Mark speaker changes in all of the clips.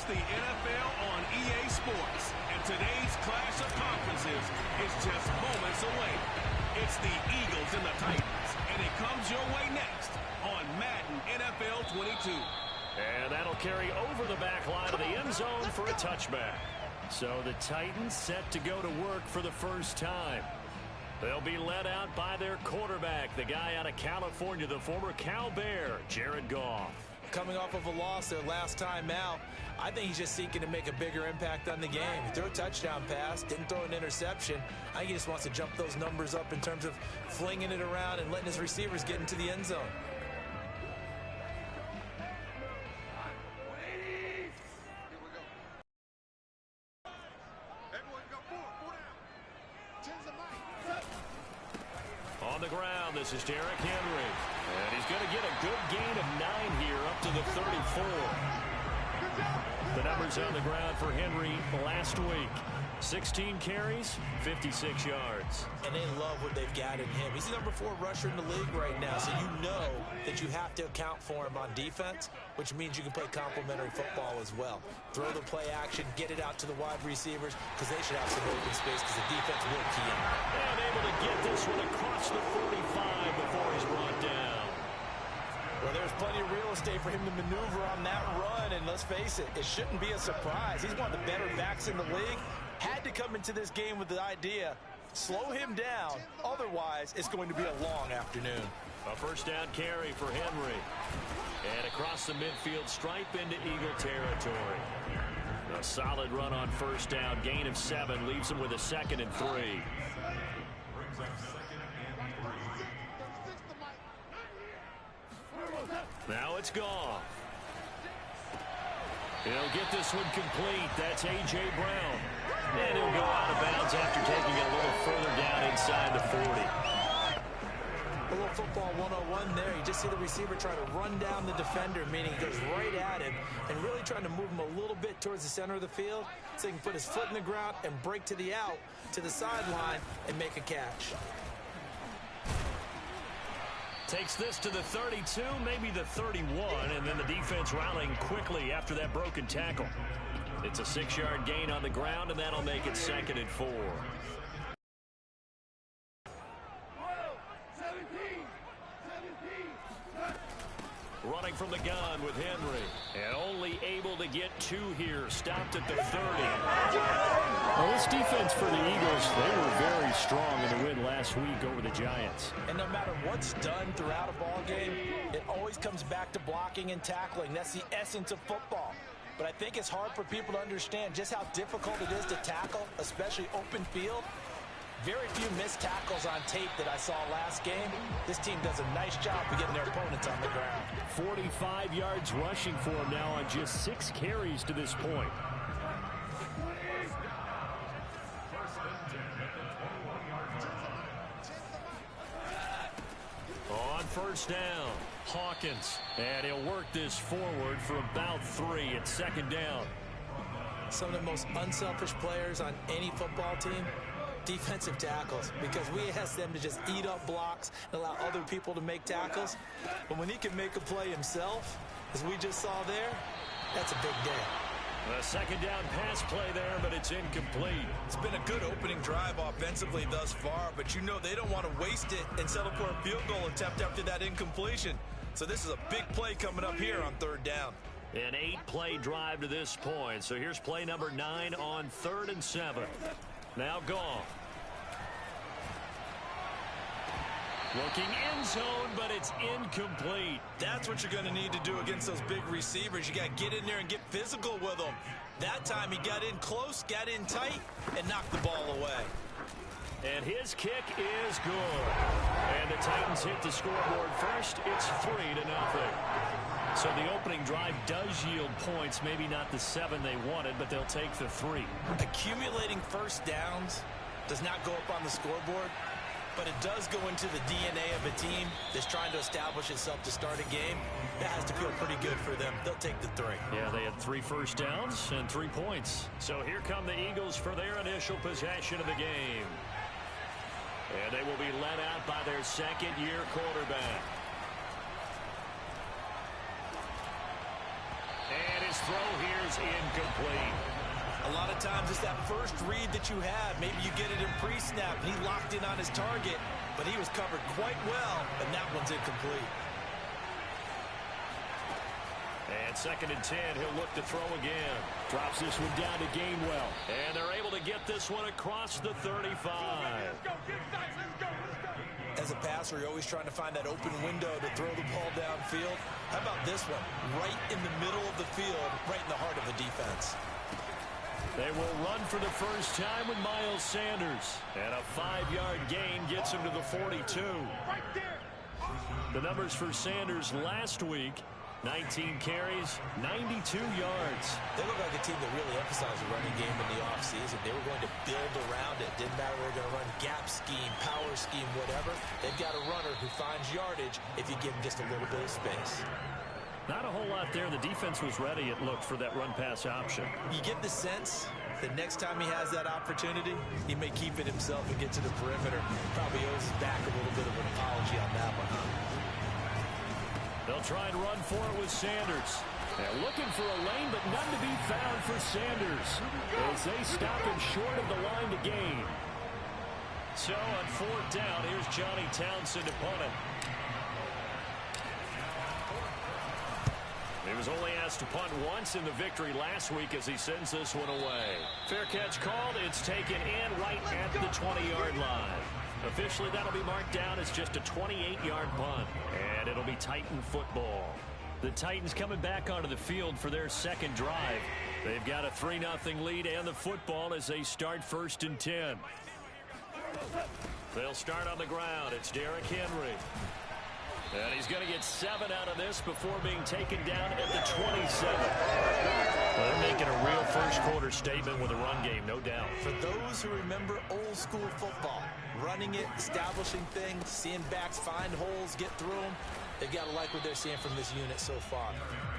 Speaker 1: It's the NFL on EA Sports, and today's clash of conferences is just moments away. It's the Eagles and the Titans, and it comes your way next on Madden NFL 22.
Speaker 2: And that'll carry over the back line of the end zone for a touchback. So the Titans set to go to work for the first time. They'll be led out by their quarterback, the guy out of California, the former Cal Bear, Jared Goff.
Speaker 3: Coming off of a loss their last time out, I think he's just seeking to make a bigger impact on the game. He threw a touchdown pass, didn't throw an interception. I think he just wants to jump those numbers up in terms of flinging it around and letting his receivers get into the end zone.
Speaker 2: On the ground, this is Derrick Henry. And he's going to get a good gain of 9 here up to the 34. The numbers on the ground for Henry last week. 16 carries, 56 yards.
Speaker 3: And they love what they've got in him. He's the number 4 rusher in the league right now, so you know that you have to account for him on defense, which means you can play complementary football as well. Throw the play action, get it out to the wide receivers, because they should have some open space, because the defense will key in.
Speaker 2: And able to get this one across the 45 before he's brought down.
Speaker 3: Well, there's plenty of real estate for him to maneuver on that run, and let's face it, it shouldn't be a surprise. He's one of the better backs in the league. Had to come into this game with the idea, slow him down, otherwise it's going to be a long afternoon.
Speaker 2: A first down carry for Henry. And across the midfield stripe into Eagle territory. A solid run on first down, gain of 7, leaves him with a 2nd and 3. Now it's Goff. He'll get this one complete. That's A.J. Brown. And he'll go out of bounds after taking it a little further down inside the 40.
Speaker 3: A little football 101 there. You just see the receiver try to run down the defender, meaning he goes right at him and really trying to move him a little bit towards the center of the field so he can put his foot in the ground and break to the out, to the sideline, and make a catch.
Speaker 2: Takes this to the 32, maybe the 31, and then the defense rallying quickly after that broken tackle. It's a 6-yard gain on the ground, and that'll make it 2nd and 4. Running from the gun with Henry, and only able to get 2 here, stopped at the 30. Well, this defense for the Eagles, they were very strong in the win last week over the Giants.
Speaker 3: And no matter what's done throughout a ball game, it always comes back to blocking and tackling. That's the essence of football. But I think it's hard for people to understand just how difficult it is to tackle, especially open field. Very few missed tackles on tape that I saw last game. This team does a nice job of getting their opponents on the ground.
Speaker 2: 45 yards rushing for him now on just 6 carries to this point. On first down, Hawkins. And he'll work this forward for about 3 at 2nd down.
Speaker 3: Some of the most unselfish players on any football team, defensive tackles, because we ask them to just eat up blocks and allow other people to make tackles. But when he can make a play himself, as we just saw there, that's a big day.
Speaker 2: A 2nd down pass play there, but it's incomplete.
Speaker 3: It's been a good opening drive offensively thus far, but you know they don't want to waste it and settle for a field goal attempt after that incompletion. So this is a big play coming up here on 3rd down.
Speaker 2: An 8-play drive to this point. So here's play number 9 on 3rd and 7. Now Goff. Looking end zone, but it's incomplete.
Speaker 3: That's what you're going to need to do against those big receivers. You got to get in there and get physical with them. That time he got in close, got in tight, and knocked the ball away.
Speaker 2: And his kick is good. And the Titans hit the scoreboard first. It's 3-0. So the opening drive does yield points, maybe not the 7 they wanted, but they'll take the 3.
Speaker 3: Accumulating first downs does not go up on the scoreboard, but it does go into the DNA of a team that's trying to establish itself to start a game. That has to feel pretty good for them. They'll take the 3.
Speaker 2: Yeah, they had 3 first downs and 3 points. So here come the Eagles for their initial possession of the game. And they will be led out by their 2nd-year quarterback. And his throw here's incomplete.
Speaker 3: A lot of times it's that first read that you have. Maybe you get it in pre-snap. He locked in on his target, but he was covered quite well, and that one's incomplete.
Speaker 2: And 2nd and 10, he'll look to throw again. Drops this one down to Gainwell. And they're able to get this one across the 35.
Speaker 3: As a passer, you're always trying to find that open window to throw the ball downfield. How about this one? Right in the middle of the field, right in the heart of the defense.
Speaker 2: They will run for the first time with Miles Sanders. And a 5-yard gain gets him to the 42. The numbers for Sanders last week: 19 carries, 92 yards.
Speaker 3: They look like a team that really emphasized the running game in the offseason. They were going to build around it. Didn't matter whether they're going to run gap scheme, power scheme, whatever. They've got a runner who finds yardage if you give him just a little bit of space.
Speaker 2: Not a whole lot there. The defense was ready, it looked, for that run-pass option.
Speaker 3: You get the sense that next time he has that opportunity, he may keep it himself and get to the perimeter. Probably owes his back a little bit of an apology on that one, huh?
Speaker 2: They'll try and run for it with Sanders. They're looking for a lane, but none to be found for Sanders as they stop him short of the line to gain. So on 4th down, here's Johnny Townsend to punt it. He was only asked to punt once in the victory last week as he sends this one away. Fair catch called. It's taken in right at the 20-yard line. Officially, that'll be marked down as just a 28-yard punt, and it'll be Titan football. The Titans coming back onto the field for their second drive. They've got a 3-0 lead and the football as they start 1st and 10. They'll start on the ground. It's Derrick Henry. And he's going to get 7 out of this before being taken down at the 27. They're making a real first-quarter statement with a run game, no doubt.
Speaker 3: For those who remember old-school football, running it, establishing things, seeing backs find holes, get through them, they've got to like what they're seeing from this unit so far.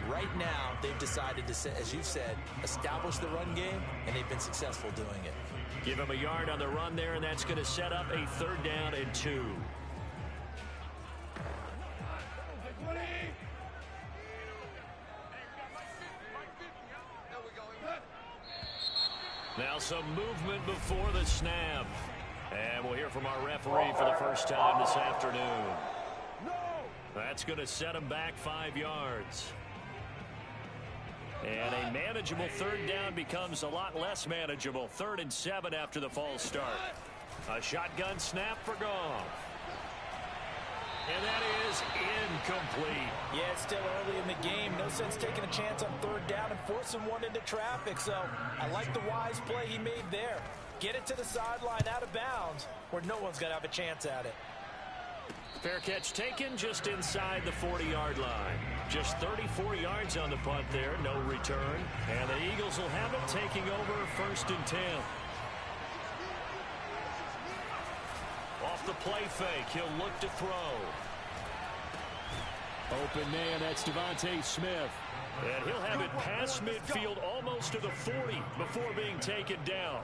Speaker 3: Right now, they've decided to, as you've said, establish the run game, and they've been successful doing it.
Speaker 2: Give him a yard on the run there, and that's going to set up a 3rd down and 2. Now some movement before the snap. And we'll hear from our referee for the first time this afternoon. That's going to set him back 5 yards. And a manageable 3rd down becomes a lot less manageable. 3rd and 7 after the false start. A shotgun snap for Goff. And that is incomplete.
Speaker 3: Yeah, it's still early in the game. No sense taking a chance on 3rd down and forcing one into traffic. So I like the wise play he made there. Get it to the sideline out of bounds where no one's going to have a chance at it.
Speaker 2: Fair catch taken just inside the 40-yard line. Just 34 yards on the punt there. No return. And the Eagles will have it taking over 1st and 10. Off the play fake, he'll look to throw. Open man, that's Devontae Smith. And he'll have it past midfield almost to the 40 before being taken down.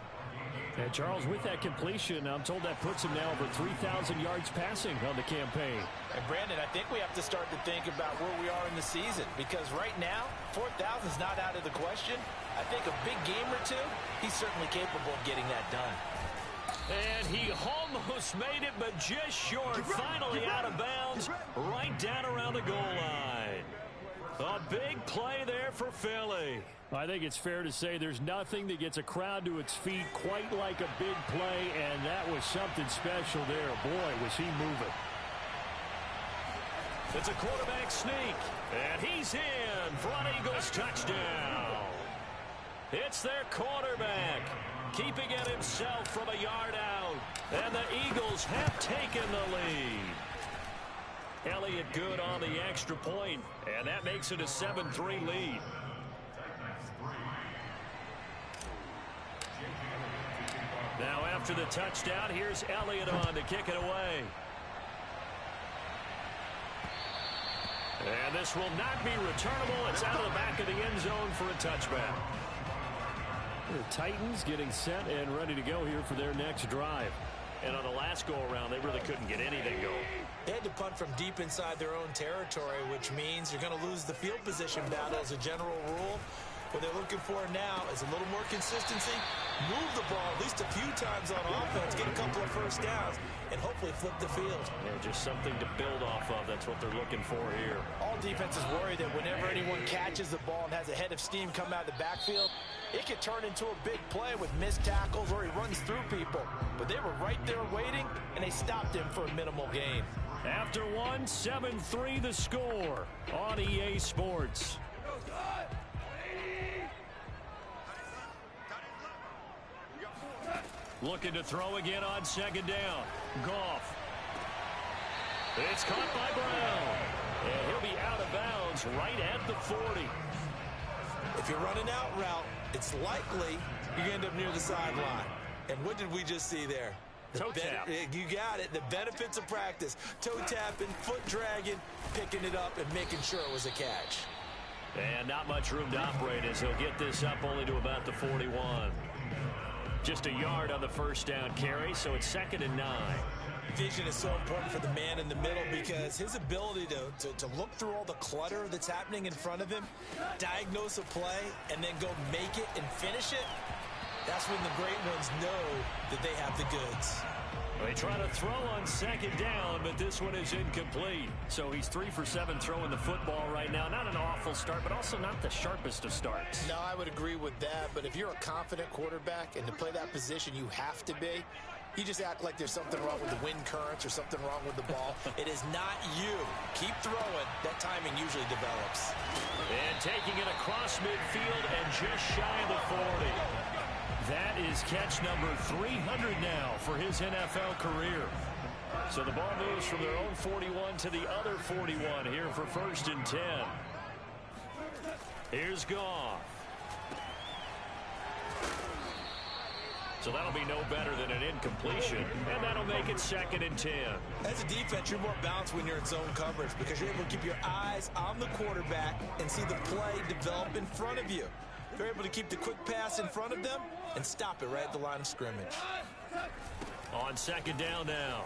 Speaker 2: And Charles, with that completion, I'm told that puts him now over 3,000 yards passing on the campaign.
Speaker 3: And Brandon, I think we have to start to think about where we are in the season, because right now, 4,000 is not out of the question. I think a big game or two, he's certainly capable of getting that done.
Speaker 2: And he almost made it, but just short. Finally out of bounds, right down around the goal line. A big play there for Philly. I think it's fair to say there's nothing that gets a crowd to its feet quite like a big play, and that was something special there. Boy, was he moving. It's a quarterback sneak, and he's in for an Eagles touchdown. It's their quarterback, keeping it himself from a yard out, and the Eagles have taken the lead. Elliott good on the extra point, and that makes it a 7-3 lead. Now after the touchdown, here's Elliott on to kick it away. And this will not be returnable. It's out of the back of the end zone for a touchback. The Titans getting set and ready to go here for their next drive. And on the last go-around, they really couldn't get anything going.
Speaker 3: They had to punt from deep inside their own territory, which means you're going to lose the field position battle as a general rule. What they're looking for now is a little more consistency, move the ball at least a few times on offense, get a couple of first downs, and hopefully flip the field.
Speaker 2: Yeah, just something to build off of. That's what they're looking for here.
Speaker 3: All defenses worry that whenever anyone catches the ball and has a head of steam come out of the backfield, it could turn into a big play with missed tackles or he runs through people. But they were right there waiting, and they stopped him for a minimal gain.
Speaker 2: After one, 7-3 the score on EA Sports. Looking to throw again on second down. Goff. It's caught by Brown. And he'll be out of bounds right at the 40.
Speaker 3: If you're running out route, it's likely you end up near the sideline. And what did we just see there?
Speaker 2: Toe tap.
Speaker 3: You got it. The benefits of practice. Toe tapping, foot dragging, picking it up, and making sure it was a catch.
Speaker 2: And not much room to operate as he'll get this up only to about the 41. Just a yard on the first down carry, so it's 2nd and 9.
Speaker 3: Vision is so important for the man in the middle because his ability to look through all the clutter that's happening in front of him, diagnose a play, and then go make it and finish it, that's when the great ones know that they have the goods.
Speaker 2: They try to throw on second down, but this one is incomplete. So he's 3 for 7 throwing the football right now. Not an awful start, but also not the sharpest of starts.
Speaker 4: No, I would agree with that. But if you're a confident quarterback and to play that position, you have to be. You just act like there's something wrong with the wind currents or something wrong with the ball.
Speaker 3: It is not you. Keep throwing. That timing usually develops.
Speaker 2: And taking it across midfield and just shy of the 40. That is catch number 300 now for his NFL career. So the ball moves from their own 41 to the other 41 here for 1st and 10. Here's Goff. So that'll be no better than an incompletion, and that'll make it 2nd and 10.
Speaker 3: As a defense, you're more balanced when you're in zone coverage because you're able to keep your eyes on the quarterback and see the play develop in front of you. They're able to keep the quick pass in front of them and stop it right at the line of scrimmage.
Speaker 2: On second down now,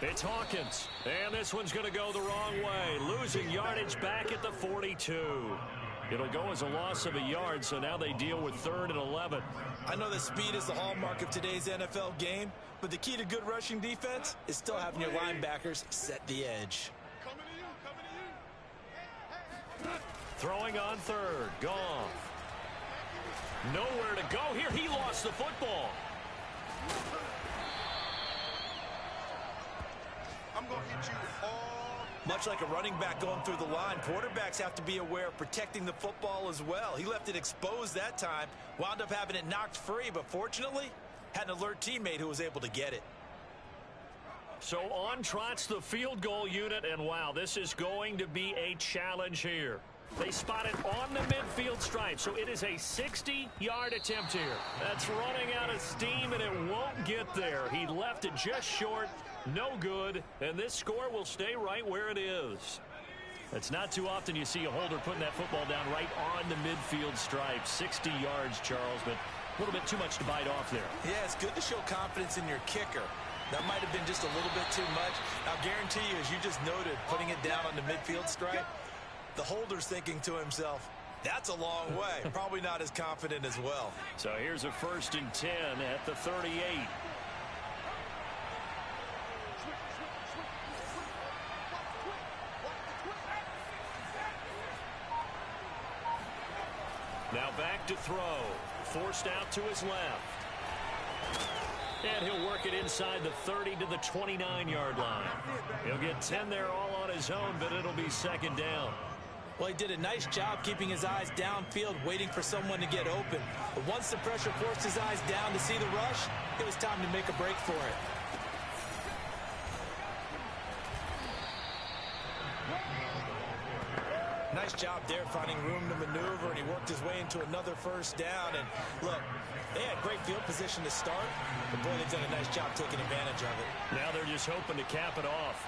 Speaker 2: it's Hawkins. And this one's going to go the wrong way. Losing yardage back at the 42. It'll go as a loss of a yard, so now they deal with 3rd and 11.
Speaker 3: I know that speed is the hallmark of today's NFL game, but the key to good rushing defense is still having your linebackers set the edge.
Speaker 2: Throwing on 3rd. Goff. Nowhere to go here. He lost the football.
Speaker 1: I'm going to hit you all.
Speaker 3: Much like a running back going through the line, quarterbacks have to be aware of protecting the football as well. He left it exposed that time, wound up having it knocked free, but fortunately, had an alert teammate who was able to get it.
Speaker 2: So on trots the field goal unit, and wow, this is going to be a challenge here. They spot it on the midfield stripe, so it is a 60-yard attempt here. That's running out of steam, and it won't get there. He left it just short, no good, and this score will stay right where it is. It's not too often you see a holder putting that football down right on the midfield stripe. 60 yards, Charles, but a little bit too much to bite off there.
Speaker 3: Yeah, it's good to show confidence in your kicker. That might have been just a little bit too much. I'll guarantee you, as you just noted, putting it down on the midfield stripe, the holder's thinking to himself, that's a long way. Probably not as confident as well.
Speaker 2: So here's a 1st and 10 at the 38. Now back to throw. Forced out to his left. And he'll work it inside the 30 to the 29-yard line. He'll get 10 there all on his own, but it'll be 2nd down.
Speaker 3: Well, he did a nice job keeping his eyes downfield, waiting for someone to get open. But once the pressure forced his eyes down to see the rush, it was time to make a break for it. Nice job there finding room to maneuver, and he worked his way into another 1st down. And look, they had great field position to start, but boy, they've done a nice job taking advantage of it.
Speaker 2: Now they're just hoping to cap it off.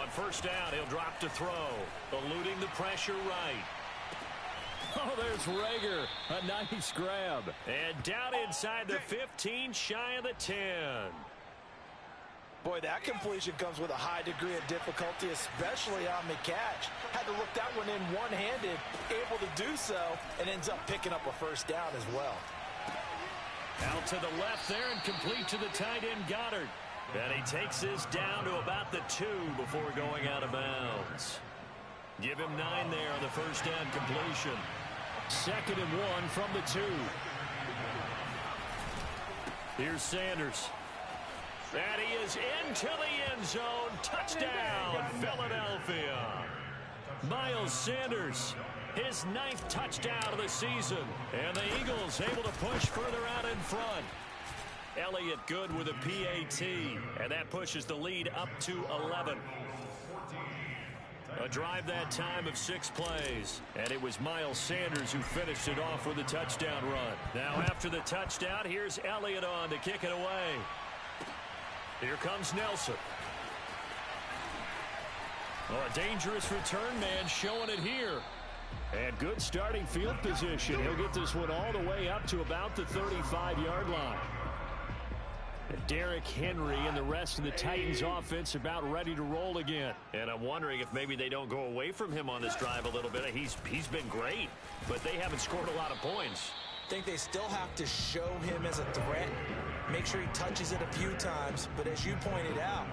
Speaker 2: On 1st down, he'll drop to throw, eluding the pressure right. Oh, there's Lega. A nice grab. And down inside the 15, shy of the 10.
Speaker 3: Boy, that completion comes with a high degree of difficulty, especially on the catch. Had to look that one in one-handed, able to do so, and ends up picking up a first down as well.
Speaker 2: Out to the left there and complete to the tight end Goddard. And he takes this down to about the 2 before going out of bounds. Give him 9 there on the first down completion. 2nd and 1 from the 2. Here's Sanders. And he is into the end zone. Touchdown, Philadelphia. Miles Sanders, his 9th touchdown of the season. And the Eagles able to push further out in front. Elliott good with a PAT. And that pushes the lead up to 11. A drive that time of 6 plays. And it was Miles Sanders who finished it off with a touchdown run. Now after the touchdown, here's Elliott on to kick it away. Here comes Nelson. Oh, a dangerous return man showing it here. And good starting field position. He'll get this one all the way up to about the 35-yard line. And Derrick Henry and the rest of the Titans offense about ready to roll again. And I'm wondering if maybe they don't go away from him on this drive a little bit. He's been great, but they haven't scored a lot of points.
Speaker 3: I think they still have to show him as a threat. Make sure he touches it a few times. But as you pointed out,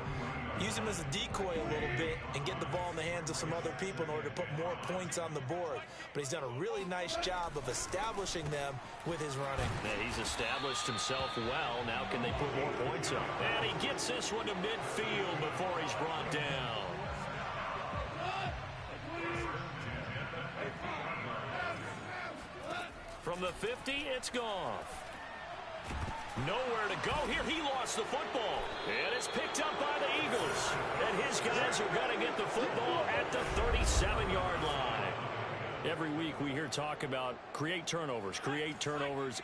Speaker 3: use him as a decoy a little bit and get the ball in the hands of some other people in order to put more points on the board. But he's done a really nice job of establishing them with his running.
Speaker 2: Yeah, he's established himself well. Now can they put more points up? And he gets this one to midfield before he's brought down. From the 50, it's Goff. Nowhere to go here. He lost the football. And it's picked up by the Eagles. And his guys are going to get the football at the 37-yard line. Every week we hear talk about create turnovers.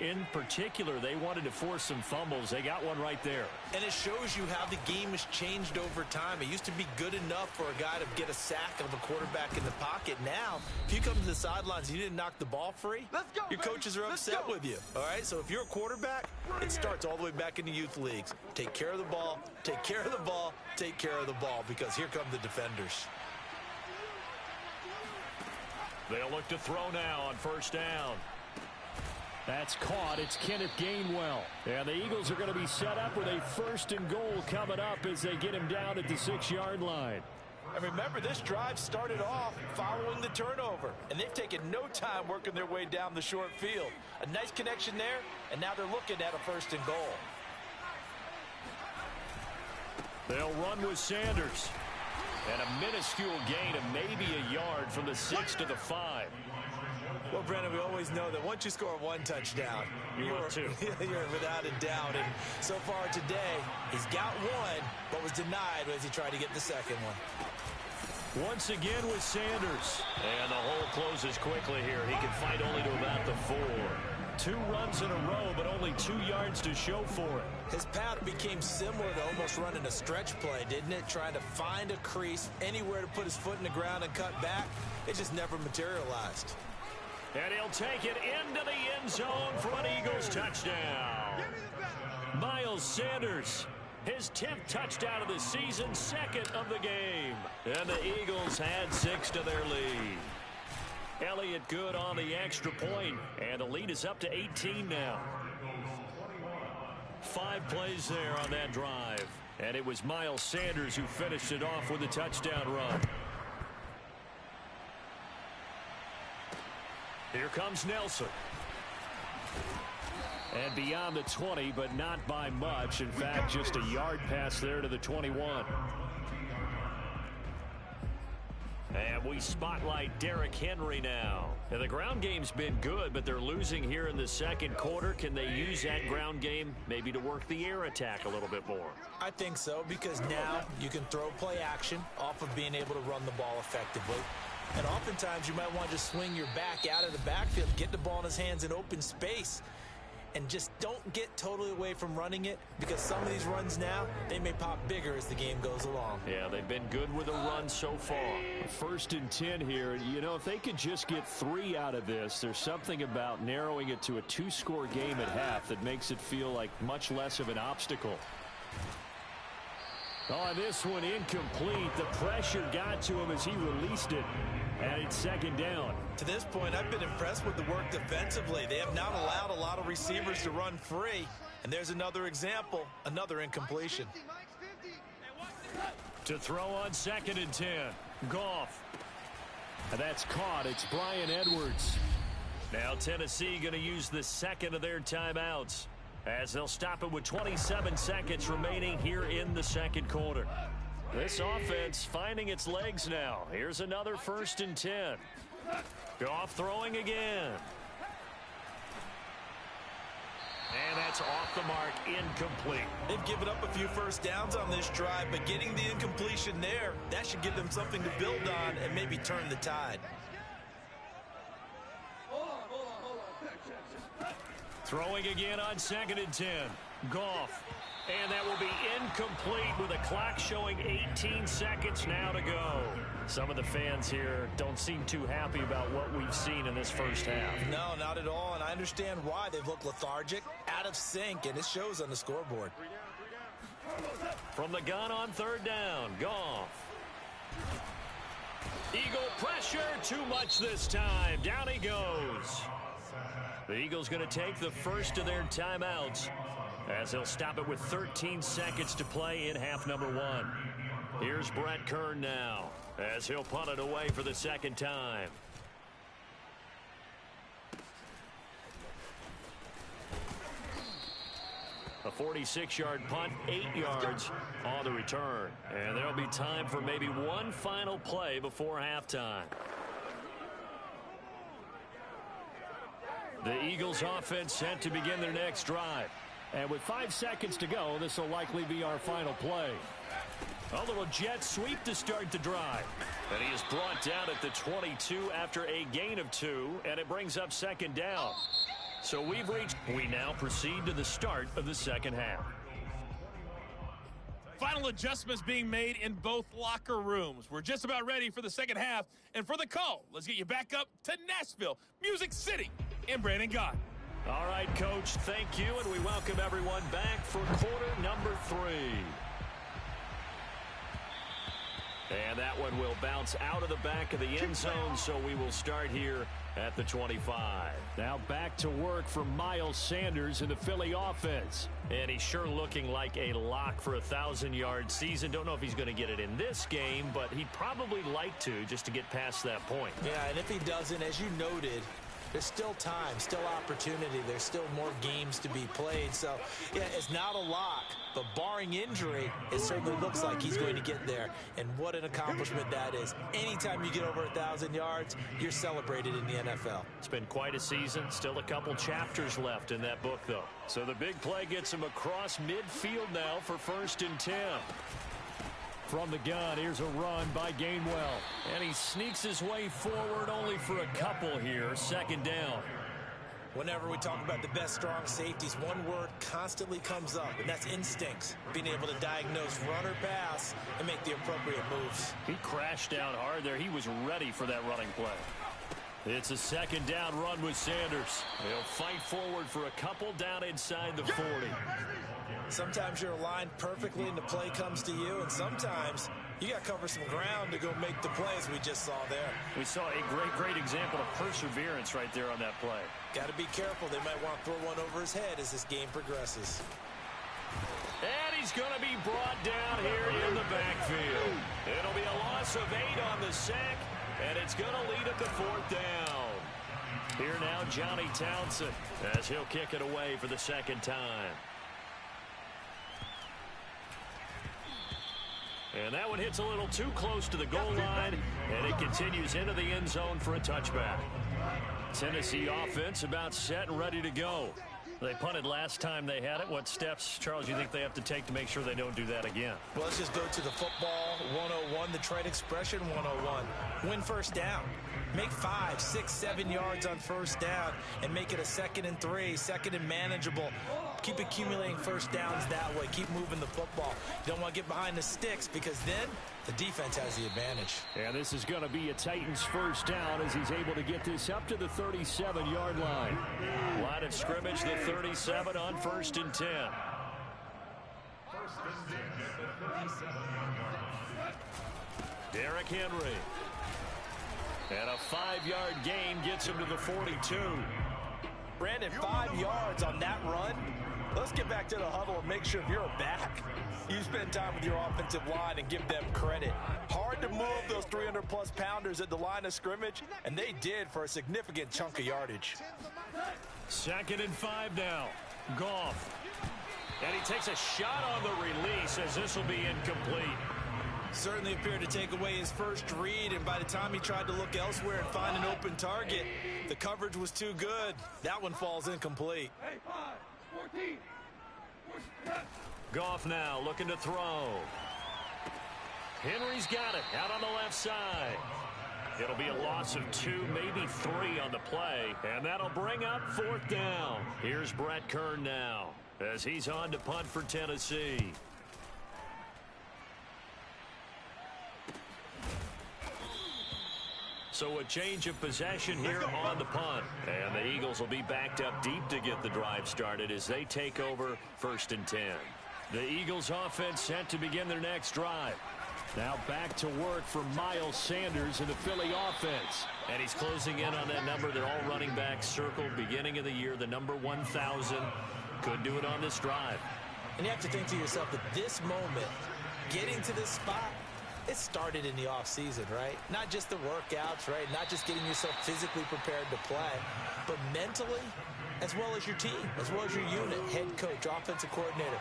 Speaker 2: In particular, they wanted to force some fumbles. They got one right there.
Speaker 3: And it shows you how the game has changed over time. It used to be good enough for a guy to get a sack of a quarterback in the pocket. Now, if you come to the sidelines and you didn't knock the ball free, your coaches are upset with you. All right, so if you're a quarterback, it starts all the way back in the youth leagues. Take care of the ball, take care of the ball, take care of the ball, because here come the defenders.
Speaker 2: They'll look to throw now on first down. That's caught. It's Kenneth Gainwell. And the Eagles are going to be set up with a 1st and goal coming up as they get him down at the 6-yard line.
Speaker 3: And remember, this drive started off following the turnover. And they've taken no time working their way down the short field. A nice connection there, and now they're looking at a 1st and goal.
Speaker 2: They'll run with Sanders. And a minuscule gain of maybe a yard from the 6 to the 5.
Speaker 3: Well, Brennan, we always know that once you score one touchdown,
Speaker 2: you're
Speaker 3: without a doubt. And so far today, he's got one, but was denied as he tried to get the second one.
Speaker 2: Once again with Sanders. And the hole closes quickly here. He can fight only to about the 4. 2 runs in a row, but only 2 yards to show for it.
Speaker 3: His path became similar to almost running a stretch play, didn't it? Trying to find a crease, anywhere to put his foot in the ground and cut back. It just never materialized.
Speaker 2: And he'll take it into the end zone for an Eagles touchdown. Miles Sanders, his 10th touchdown of the season, 2nd of the game. And the Eagles had 6 to their lead. Elliott good on the extra point, and the lead is up to 18 now. 5 plays there on that drive, and it was Miles Sanders who finished it off with a touchdown run. Here comes Nelson. And beyond the 20, but not by much. In fact, just a yard pass there to the 21. And we spotlight Derrick Henry now. And the ground game's been good, but they're losing here in the 2nd quarter. Can they use that ground game maybe to work the air attack a little bit more?
Speaker 3: I think so, because now you can throw play action off of being able to run the ball effectively. And oftentimes you might want to just swing your back out of the backfield, get the ball in his hands in open space. and just don't get totally away from running it, because some of these runs now, they may pop bigger as the game goes along.
Speaker 2: Yeah, they've been good with a run so far. 1st and 10 here. You know, if they could just get 3 out of this, there's something about narrowing it to a 2-score game at half that makes it feel like much less of an obstacle. On this one, incomplete. The pressure got to him as he released it, and it's 2nd down.
Speaker 3: To this point, I've been impressed with the work defensively. They have not allowed a lot of receivers to run free, and there's another example, another incompletion.
Speaker 2: To throw on 2nd and 10, Goff. And that's caught. It's Bryan Edwards. Now Tennessee going to use the 2nd of their timeouts, as they'll stop it with 27 seconds remaining here in the 2nd quarter. This offense finding its legs now. Here's another 1st and 10. Goff throwing again. And that's off the mark, incomplete.
Speaker 3: They've given up a few first downs on this drive, but getting the incompletion there, that should give them something to build on and maybe turn the tide.
Speaker 2: Throwing again on 2nd and 10. Goff. And that will be incomplete with a clock showing 18 seconds now to go. Some of the fans here don't seem too happy about what we've seen in this first half.
Speaker 3: No, not at all, and I understand why. They've looked lethargic, out of sync, and it shows on the scoreboard.
Speaker 2: From the gun on 3rd down, Goff. Eagle pressure, too much this time. Down he goes. The Eagles going to take the 1st of their timeouts, as they'll stop it with 13 seconds to play in half number 1. Here's Brett Kern now, as he'll punt it away for the 2nd time. A 46-yard punt, 8 yards on the return. And there'll be time for maybe one final play before halftime. The Eagles offense set to begin their next drive. And with 5 seconds to go, this will likely be our final play. A little jet sweep to start the drive. And he is brought down at the 22 after a gain of 2, and it brings up 2nd down. So we now proceed to the start of the 2nd half.
Speaker 5: Final adjustments being made in both locker rooms. We're just about ready for the 2nd half. And for the call, let's get you back up to Nashville, Music City, and Brandon Gott.
Speaker 2: All right, Coach, thank you, and we welcome everyone back for quarter number 3. And that one will bounce out of the back of the end zone, so we will start here at the 25. Now back to work for Miles Sanders in the Philly offense. And he's sure looking like a lock for a 1,000-yard season. Don't know if he's going to get it in this game, but he'd probably like to, just to get past that point.
Speaker 3: Yeah, and if he doesn't, as you noted, there's still time, still opportunity. There's still more games to be played. So, yeah, it's not a lock, but barring injury, it certainly looks like he's going to get there. And what an accomplishment that is. Anytime you get over 1,000 yards, you're celebrated in the NFL.
Speaker 2: It's been quite a season. Still a couple chapters left in that book, though. So the big play gets him across midfield now for 1st and 10. From the gun, here's a run by Gainwell. And he sneaks his way forward only for a couple here. 2nd down.
Speaker 3: Whenever we talk about the best strong safeties, one word constantly comes up, and that's instincts. Being able to diagnose run or pass and make the appropriate moves.
Speaker 2: He crashed down hard there. He was ready for that running play. It's a 2nd down run with Sanders. He'll fight forward for a couple down inside the 40.
Speaker 3: Sometimes you're aligned perfectly and the play comes to you, and sometimes you got to cover some ground to go make the play, as we just saw there.
Speaker 2: We saw a great example of perseverance right there on that play.
Speaker 3: Got to be careful. They might want to throw one over his head as this game progresses.
Speaker 2: And he's going to be brought down here in the backfield. It'll be a loss of 8 on the sack, and it's going to lead up to 4th down. Here now, Johnny Townsend, as he'll kick it away for the 2nd time. And that one hits a little too close to the goal line, and it continues into the end zone for a touchback. Tennessee offense about set and ready to go. They punted last time they had it. What steps, Charles, do you think they have to take to make sure they don't do that again?
Speaker 3: Well, let's just go to the football 101, the trade expression 101. Win first down. Make 5, 6, 7 yards on first down and make it a 2nd and 3, 2nd and manageable. Keep accumulating first downs that way. Keep moving the football. You don't want to get behind the sticks because then the defense has the advantage.
Speaker 2: And this is going to be a Titans first down as he's able to get this up to the 37-yard line. Line of scrimmage, the 37 on 1st and 10. Derrick Henry. And a 5-yard gain gets him to the 42.
Speaker 3: Brandon, 5 yards on that run. Let's get back to the huddle and make sure if you're a back, you spend time with your offensive line and give them credit. Hard to move those 300-plus pounders at the line of scrimmage, and they did for a significant chunk of yardage.
Speaker 2: 2nd and 5 now. Goff. And he takes a shot on the release as this will be incomplete.
Speaker 3: Certainly appeared to take away his first read, and by the time he tried to look elsewhere and find an open target, the coverage was too good. That one falls incomplete.
Speaker 2: Goff now looking to throw. Henry's got it out on the left side. It'll be a loss of 2, maybe 3 on the play, and that'll bring up 4th down. Here's Brett Kern now as he's on to punt for Tennessee. So a change of possession here on the punt. And the Eagles will be backed up deep to get the drive started as they take over 1st and 10. The Eagles offense set to begin their next drive. Now back to work for Miles Sanders in the Philly offense. And he's closing in on that number that all running backs circled beginning of the year, the number 1,000. Could do it on this drive.
Speaker 3: And you have to think to yourself that this moment, getting to this spot, it started in the offseason, right? Not just the workouts, right? Not just getting yourself physically prepared to play, but mentally, as well as your team, as well as your unit, head coach, offensive coordinator.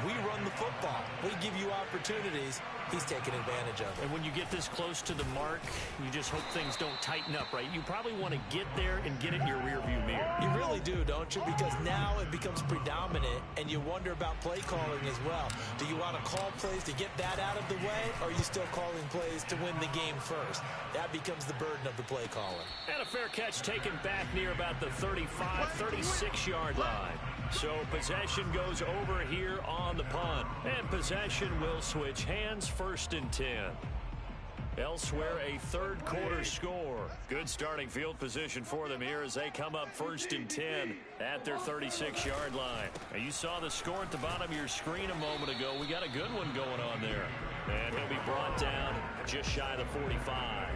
Speaker 3: We run the football. We give you opportunities. He's taking advantage of it.
Speaker 2: And when you get this close to the mark, you just hope things don't tighten up, right? You probably want to get there and get it in your rearview mirror.
Speaker 3: You really do, don't you? Because now it becomes predominant, and you wonder about play calling as well. Do you want to call plays to get that out of the way, or are you still calling plays to win the game first? That becomes the burden of the play calling.
Speaker 2: And a fair catch taken back near about the 35, 36-yard line. So possession goes over here on the punt. And possession will switch hands, 1st and 10. Elsewhere, a 3rd quarter score. Good starting field position for them here as they come up 1st and 10 at their 36-yard line. And you saw the score at the bottom of your screen a moment ago. We got a good one going on there. And he'll be brought down just shy of the 45.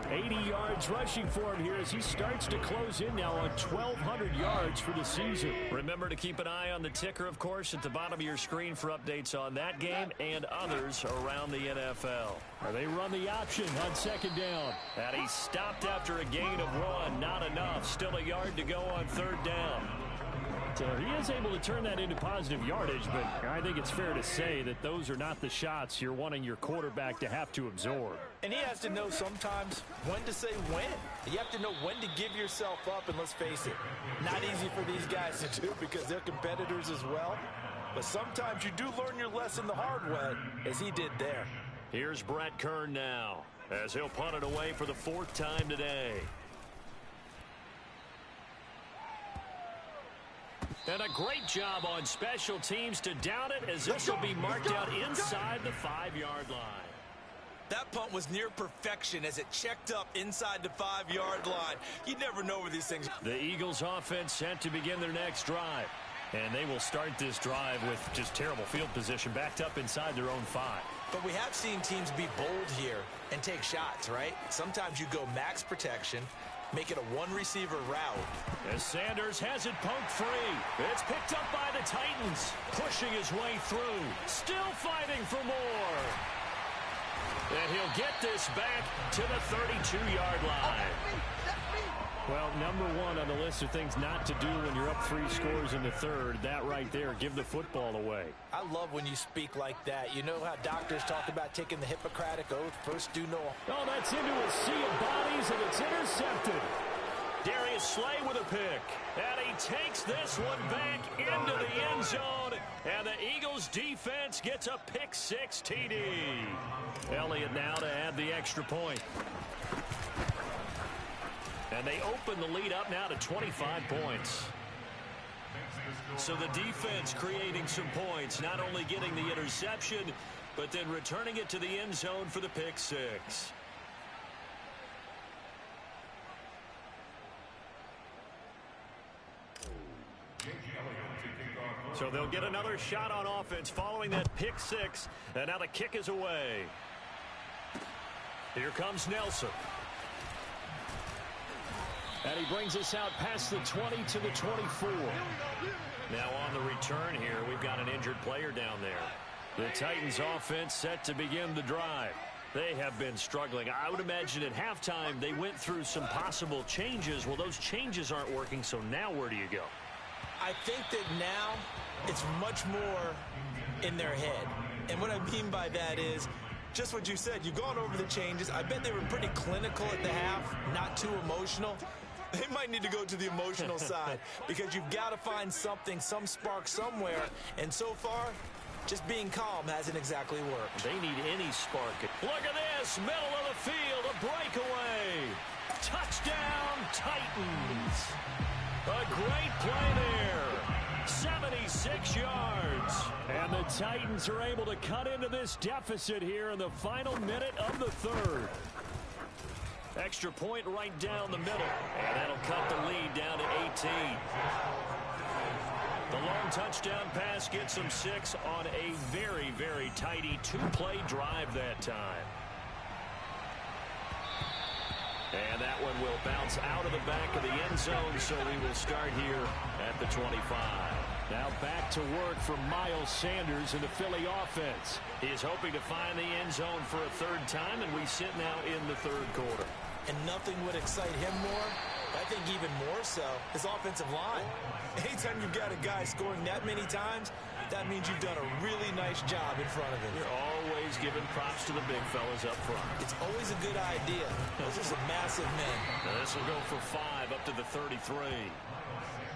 Speaker 2: 80 yards rushing for him here as he starts to close in now on 1,200 yards for the season. Remember to keep an eye on the ticker, of course, at the bottom of your screen for updates on that game and others around the NFL. They run the option on 2nd down. And he stopped after a gain of 1. Not enough. Still a yard to go on 3rd down. So he is able to turn that into positive yardage, but I think it's fair to say that those are not the shots you're wanting your quarterback to have to absorb.
Speaker 3: And he has to know sometimes when to say when. You have to know when to give yourself up, and let's face it, not easy for these guys to do because they're competitors as well. But sometimes you do learn your lesson the hard way, as he did there.
Speaker 2: Here's Brett Kern now, as he'll punt it away for the 4th time today. And a great job on special teams to down it as this will be marked out inside the 5-yard line.
Speaker 3: That punt was near perfection as it checked up inside the 5-yard line. You never know where these things.
Speaker 2: The Eagles offense set to begin their next drive. And they will start this drive with just terrible field position backed up inside their own 5.
Speaker 3: But we have seen teams be bold here and take shots, right? Sometimes you go max protection, make it a 1-receiver route.
Speaker 2: As Sanders has it poked free. It's picked up by the Titans. Pushing his way through. Still fighting for more. And he'll get this back to the 32-yard line. Well, number 1 on the list of things not to do when you're up 3 scores in the 3rd. That right there, give the football away.
Speaker 3: I love when you speak like that. You know how doctors talk about taking the Hippocratic Oath, first do no.
Speaker 2: Oh, that's into a sea of bodies, and it's intercepted. Darius Slay with a pick. And he takes this one back into the end zone. And the Eagles defense gets a pick-6 TD. Elliott now to add the extra point. And they open the lead up now to 25 points. So the defense creating some points, not only getting the interception, but then returning it to the end zone for the pick-6. So they'll get another shot on offense following that pick-6. And now the kick is away. Here comes Nelson. And he brings us out past the 20 to the 24. Now on the return here, we've got an injured player down there. The Titans offense set to begin the drive. They have been struggling. I would imagine at halftime they went through some possible changes. Well, those changes aren't working, so now where do you go?
Speaker 3: I think that now it's much more in their head. And what I mean by that is just what you said. You've gone over the changes. I bet they were pretty clinical at the half, not too emotional. They might need to go to the emotional side because you've got to find something, some spark somewhere. And so far, just being calm hasn't exactly worked.
Speaker 2: They need any spark. Look at this, middle of the field, a breakaway. Touchdown, Titans. A great play there. 76 yards. And the Titans are able to cut into this deficit here in the final minute of the third. Extra point right down the middle. And that'll cut the lead down to 18. The long touchdown pass gets them 6 on a very, very tidy two-play drive that time. And that one will bounce out of the back of the end zone, so we will start here at the 25. Now back to work for Miles Sanders in the Philly offense. He is hoping to find the end zone for a third time, and we sit now in the third quarter.
Speaker 3: And nothing would excite him more, I think even more so, his offensive line. Anytime you've got a guy scoring that many times, that means you've done a really nice job in front of him.
Speaker 2: You're always giving props to the big fellas up front.
Speaker 3: It's always a good idea. Those are some massive men.
Speaker 2: Now this will go for 5 up to the 33.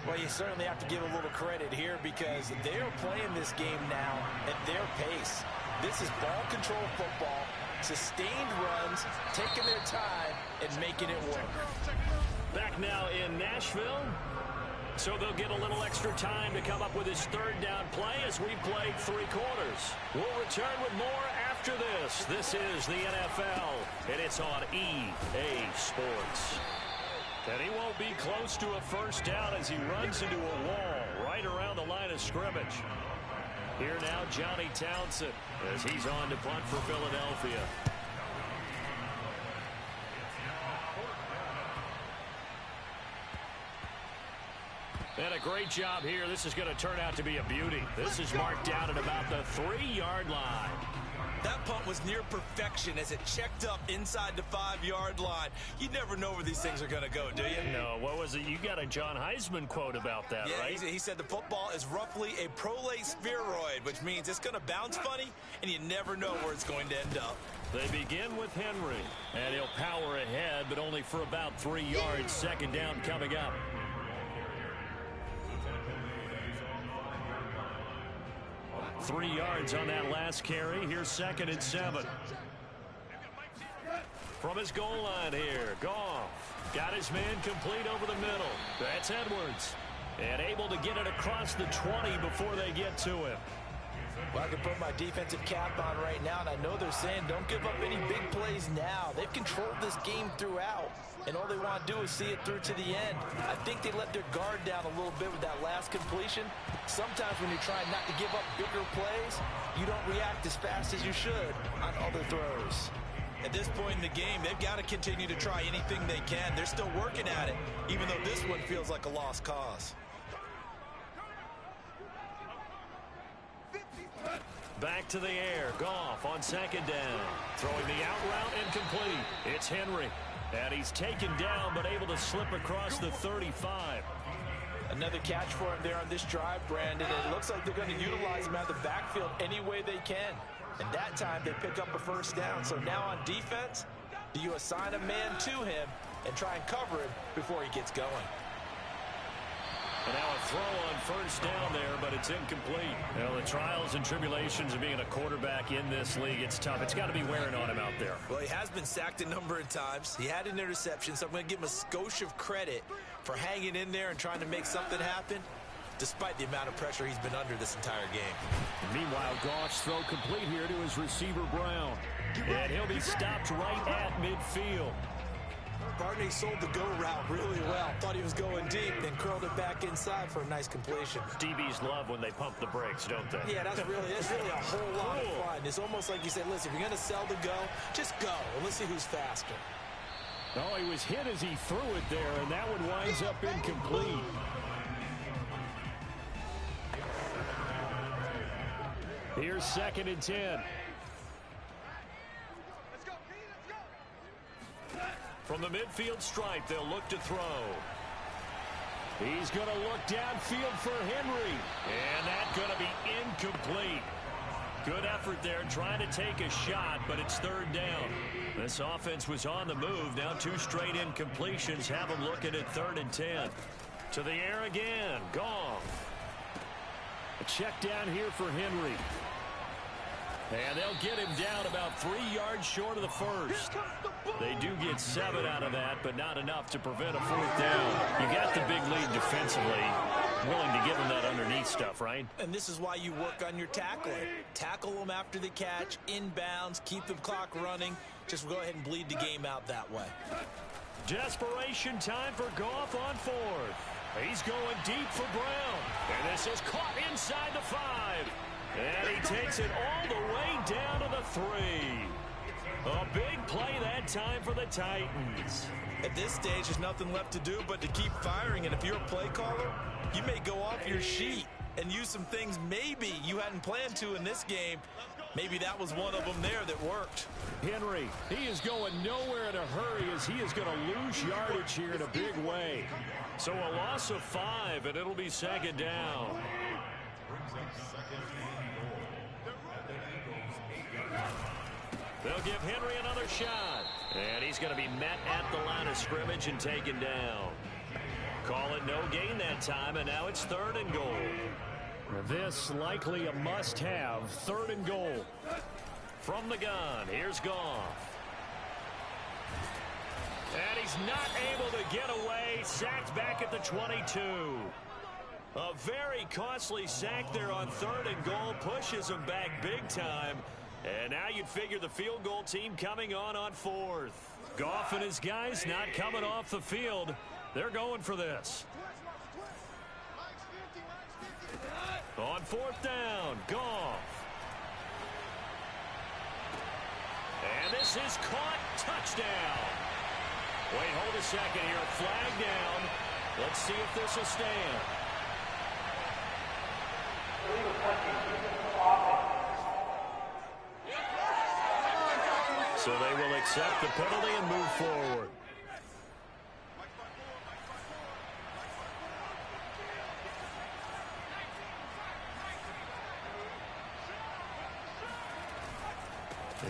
Speaker 3: Well, you certainly have to give a little credit here because they're playing this game now at their pace. This is ball control football, sustained runs, taking their time, and making it work.
Speaker 2: Back now in Nashville. So they'll get a little extra time to come up with his third down play as we played 3 quarters. We'll return with more after this. This is the NFL, and it's on EA Sports. And he won't be close to a first down as he runs into a wall right around the line of scrimmage. Here now, Johnny Townsend, as he's on to punt for Philadelphia. And a great job here. This is going to turn out to be a beauty. This is marked down at about the 3-yard line.
Speaker 3: That punt was near perfection as it checked up inside the 5-yard line. You never know where these things are going to go, do you?
Speaker 2: No, what was it? You got a John Heisman quote about that, right?
Speaker 3: He said the football is roughly a prolate spheroid, which means it's going to bounce funny, and you never know where it's going to end up.
Speaker 2: They begin with Henry, and he'll power ahead, but only for about 3 yards. Second down coming up. 3 yards on that last carry. Here's 2nd and 7. From his goal line here, Goff got his man complete over the middle. That's Edwards. And able to get it across the 20 before they get to him.
Speaker 3: Well, I can put my defensive cap on right now, and I know they're saying don't give up any big plays now. They've controlled this game throughout, and all they want to do is see it through to the end. I think they let their guard down a little bit with that last completion. Sometimes when you're trying not to give up bigger plays, you don't react as fast as you should on other throws. At this point in the game, they've got to continue to try anything they can. They're still working at it, even though this one feels like a lost cause.
Speaker 2: Back to the air. Goff on 2nd down. Throwing the out route incomplete. It's Henry. And he's taken down but able to slip across the 35.
Speaker 3: Another catch for him there on this drive, Brandon. It looks like they're going to utilize him out of the backfield any way they can. And that time they pick up a first down. So now on defense, do you assign a man to him and try and cover him before he gets going.
Speaker 2: And now a throw on first down there, but it's incomplete. Well, the trials and tribulations of being a quarterback in this league, it's tough. It's got to be wearing on him out there.
Speaker 3: Well, he has been sacked a number of times. He had an interception, so I'm going to give him a skosh of credit for hanging in there and trying to make something happen, despite the amount of pressure he's been under this entire game.
Speaker 2: Meanwhile, Goff's throw complete here to his receiver, Brown. And he'll be stopped right at midfield.
Speaker 3: Barney sold the go route really well. Thought he was going deep, then curled it back inside for a nice completion.
Speaker 2: DBs love when they pump the brakes, don't they?
Speaker 3: Yeah, that's really a whole lot of fun. It's almost like you said, listen, if you're going to sell the go, just go, and let's see who's faster.
Speaker 2: Oh, he was hit as he threw it there, and that one winds up incomplete. Here's 2nd and 10. From the midfield stripe, they'll look to throw. He's going to look downfield for Henry. And that's going to be incomplete. Good effort there trying to take a shot, but it's 3rd down. This offense was on the move. Now 2 straight incompletions have them looking at 3rd and 10. To the air again. Goff. A check down here for Henry. And they'll get him down about 3 yards short of the first. They do get 7 out of that, but not enough to prevent a 4th down. You got the big lead defensively. Willing to give him that underneath stuff, right?
Speaker 3: And this is why you work on your tackling. Tackle them after the catch, inbounds, keep the clock running. Just go ahead and bleed the game out that way.
Speaker 2: Desperation time for Goff on 4th. He's going deep for Brown. And this is caught inside the 5. And he takes it all the way down to the 3. A big play that time for the Titans.
Speaker 3: At this stage, there's nothing left to do but to keep firing. And if you're a play caller, you may go off your sheet and use some things maybe you hadn't planned to in this game. Maybe that was one of them there that worked.
Speaker 2: Henry, he is going nowhere in a hurry as he is going to lose yardage here in a big way. So a loss of 5, and it'll be 2nd down. They'll give Henry another shot. And he's going to be met at the line of scrimmage and taken down. Call it no gain that time, and now it's 3rd and goal. This likely a must-have. 3rd and goal. From the gun, here's Goff. And he's not able to get away. Sacked back at the 22. A very costly sack there on 3rd and goal. Pushes him back big time. And now you'd figure the field goal team coming on 4th. Goff and his guys not coming off the field. They're going for this. On 4th down, Goff. And this is caught. Touchdown. Wait, hold a second here. Flag down. Let's see if this will stand. So they will accept the penalty and move forward.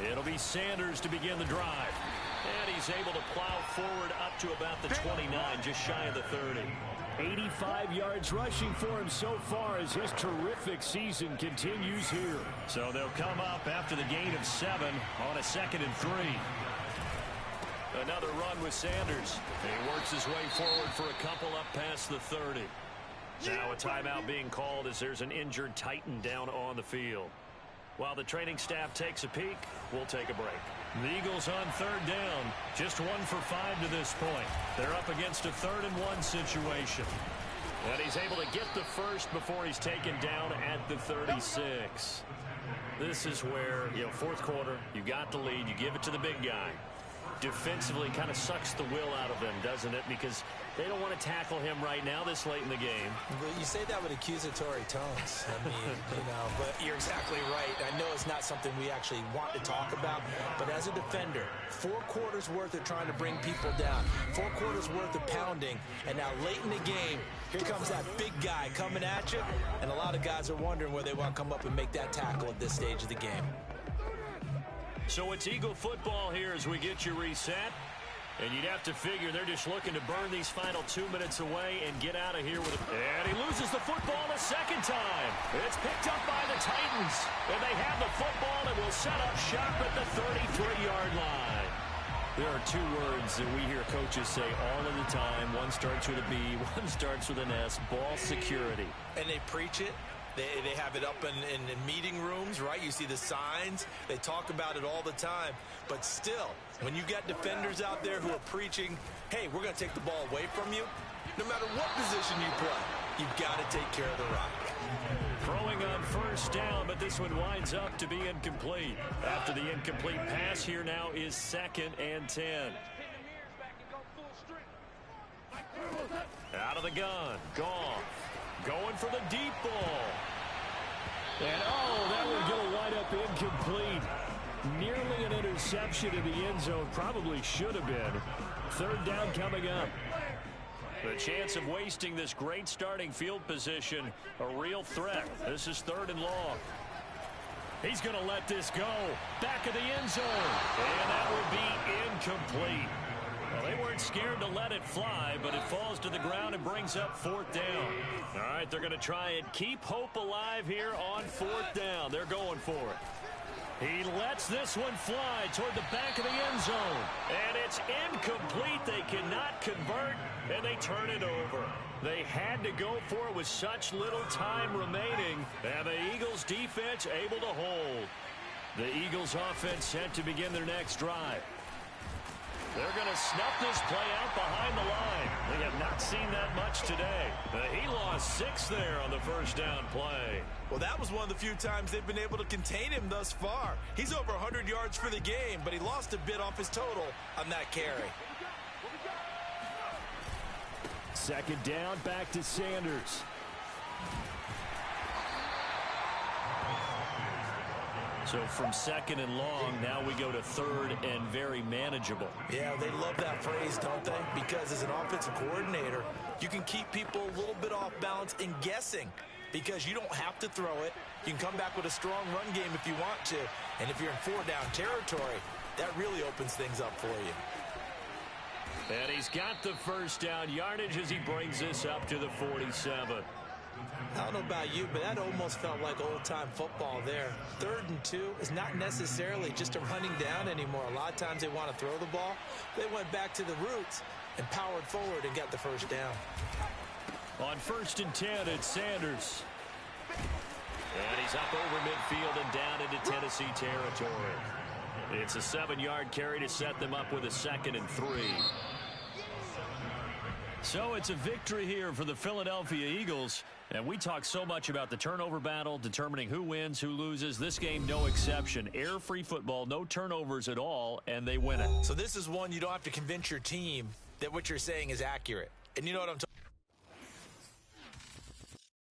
Speaker 2: It'll be Sanders to begin the drive. And he's able to plow forward up to about the 29, just shy of the 30. 85 yards rushing for him so far as his terrific season continues here. So they'll come up after the gain of 7 on a 2nd and 3. Another run with Sanders. He works his way forward for a couple up past the 30. Now a timeout being called as there's an injured Titan down on the field. While the training staff takes a peek, we'll take a break. The Eagles on 3rd down, just 1 for 5 to this point. They're up against a 3rd and 1 situation. And he's able to get the first before he's taken down at the 36. This is where, 4th quarter, you got the lead, you give it to the big guy. Defensively kind of sucks the will out of them, doesn't it? Because they don't want to tackle him right now this late in the game.
Speaker 3: Well, you say that with accusatory tones. I mean, but you're exactly right. I know it's not something we actually want to talk about, but as a defender, 4 quarters worth of trying to bring people down, 4 quarters worth of pounding, and now late in the game, here comes that big guy coming at you, and a lot of guys are wondering where they want to come up and make that tackle at this stage of the game.
Speaker 2: So it's Eagle football here as we get you reset. And you'd have to figure they're just looking to burn these final 2 minutes away and get out of here with it. And he loses the football a second time. It's picked up by the Titans. And they have the football and will set up shop at the 33-yard line. There are two words that we hear coaches say all of the time. One starts with a B, one starts with an S, ball security.
Speaker 3: And they preach it. They have it up in meeting rooms, right? You see the signs. They talk about it all the time. But still, when you got defenders out there who are preaching, hey, we're going to take the ball away from you, no matter what position you play, you've got to take care of the rock.
Speaker 2: Throwing on first down, but this one winds up to be incomplete. After the incomplete pass, here now is 2nd and 10. Out of the gun, Goff. Going for the deep ball. And, that one's going to wind up incomplete. Nearly an interception in the end zone. Probably should have been. 3rd down coming up. The chance of wasting this great starting field position, a real threat. This is 3rd and long. He's going to let this go. Back of the end zone. And that will be incomplete. Well, they weren't scared to let it fly, but it falls to the ground and brings up 4th down. All right, they're going to try and keep hope alive here on 4th down. They're going for it. He lets this one fly toward the back of the end zone. And it's incomplete. They cannot convert, and they turn it over. They had to go for it with such little time remaining, and the Eagles' defense able to hold. The Eagles' offense set to begin their next drive. They're going to snuff this play out behind the line. They have not seen that much today. He lost 6 there on the first down play.
Speaker 3: Well, that was one of the few times they've been able to contain him thus far. He's over 100 yards for the game, but he lost a bit off his total on that carry.
Speaker 2: 2nd down, back to Sanders. So from 2nd and long, now we go to 3rd and very manageable.
Speaker 3: Yeah, they love that phrase, don't they? Because as an offensive coordinator, you can keep people a little bit off balance and guessing because you don't have to throw it. You can come back with a strong run game if you want to. And if you're in 4-down territory, that really opens things up for you.
Speaker 2: And he's got the first down yardage as he brings this up to the 47.
Speaker 3: I don't know about you, but that almost felt like old-time football there. 3rd and 2 is not necessarily just a running down anymore. A lot of times they want to throw the ball. They went back to the roots and powered forward and got the first down.
Speaker 2: On 1st and 10, it's Sanders. And he's up over midfield and down into Tennessee territory. It's a 7-yard carry to set them up with a 2nd and 3. So it's a victory here for the Philadelphia Eagles. And we talk so much about the turnover battle, determining who wins, who loses. This game, no exception. Air-free football, no turnovers at all, and they win it.
Speaker 3: So this is one you don't have to convince your team that what you're saying is accurate. And you know what I'm talking about.